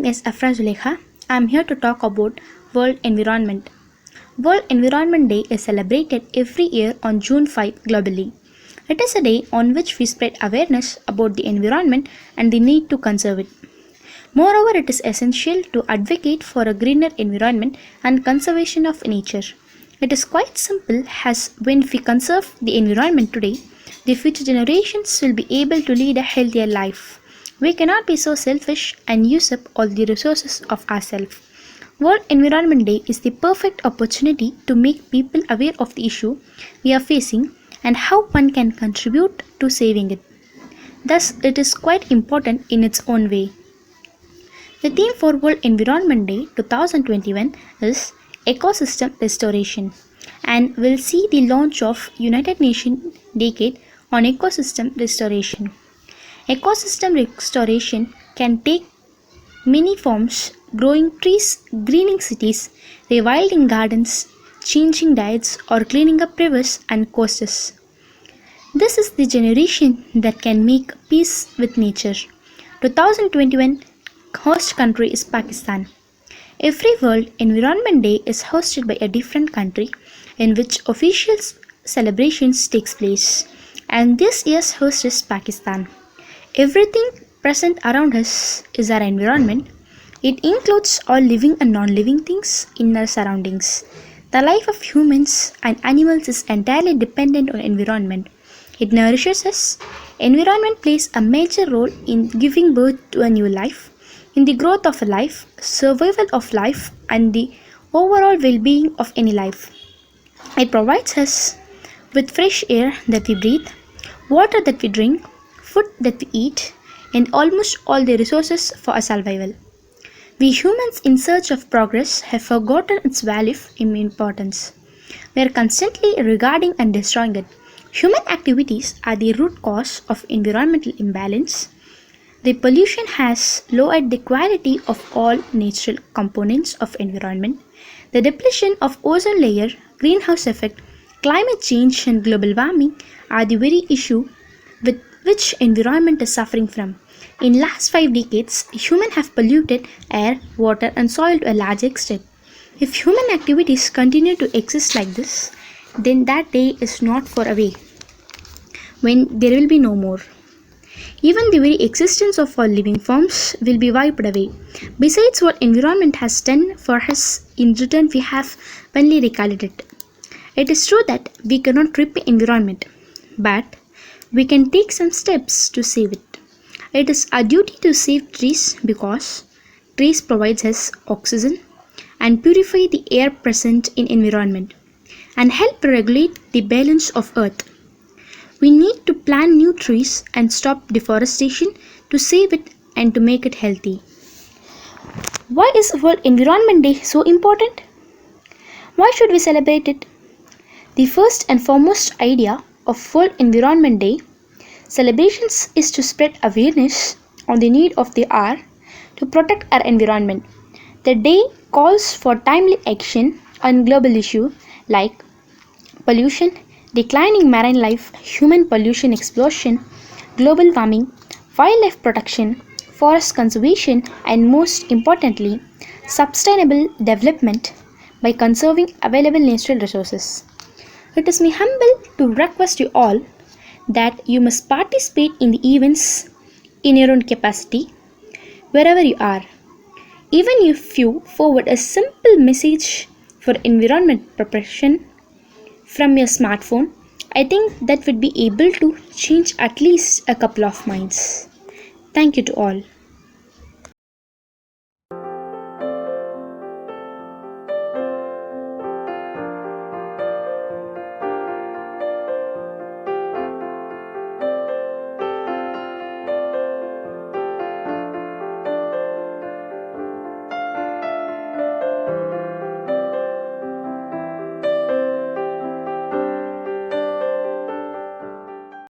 is Afra Zulekha. I am here to talk about World Environment. World Environment Day is celebrated every year on June 5 globally. It is a day on which we spread awareness about the environment and the need to conserve it. Moreover, it is essential to advocate for a greener environment and conservation of nature. It is quite simple, as when we conserve the environment today, the future generations will be able to lead a healthier life. We cannot be so selfish and use up all the resources of ourselves. World Environment Day is the perfect opportunity to make people aware of the issue we are facing and how one can contribute to saving it. Thus, it is quite important in its own way. The theme for World Environment Day 2021 is Ecosystem Restoration, and will see the launch of United Nations Decade on Ecosystem Restoration. Ecosystem restoration can take many forms: growing trees, greening cities, rewilding gardens, changing diets, or cleaning up rivers and coasts. This is the generation that can make peace with nature. 2021 host country is Pakistan. Every World Environment Day is hosted by a different country in which official celebrations takes place, and this year's host is Pakistan. Everything present around us is our environment. It includes all living and non-living things in our surroundings. The life of humans and animals is entirely dependent on environment. It nourishes us. Environment plays a major role in giving birth to a new life, in the growth of a life, survival of life, and the overall well-being of any life. It provides us with fresh air that we breathe, water that we drink, food that we eat, and almost all the resources for our survival. We humans in search of progress have forgotten its value and importance. We are constantly regarding and destroying it. Human activities are the root cause of environmental imbalance. The pollution has lowered the quality of all natural components of environment. The depletion of ozone layer, greenhouse effect, climate change, and global warming are the very issue with which environment is suffering from. In last 5 decades, humans have polluted air, water, and soil to a large extent. If human activities continue to exist like this, then that day is not far away, when there will be no more. Even the very existence of all living forms will be wiped away. Besides what environment has done for us, in return we have only recalled it. It is true that we cannot rip the environment, but we can take some steps to save it. It is our duty to save trees because trees provides us oxygen and purify the air present in environment and help regulate the balance of earth. We need to plant new trees and stop deforestation to save it and to make it healthy. Why is World Environment Day so important? Why should we celebrate it? The first and foremost idea of World Environment Day celebrations is to spread awareness on the need of the hour to protect our environment. The day calls for timely action on global issues like pollution, declining marine life, human pollution explosion, global warming, wildlife protection, forest conservation, and most importantly, sustainable development by conserving available natural resources. It is my humble to request you all that you must participate in the events in your own capacity, wherever you are. Even if you forward a simple message for environment protection from your smartphone, I think that would be able to change at least a couple of minds. Thank you to all.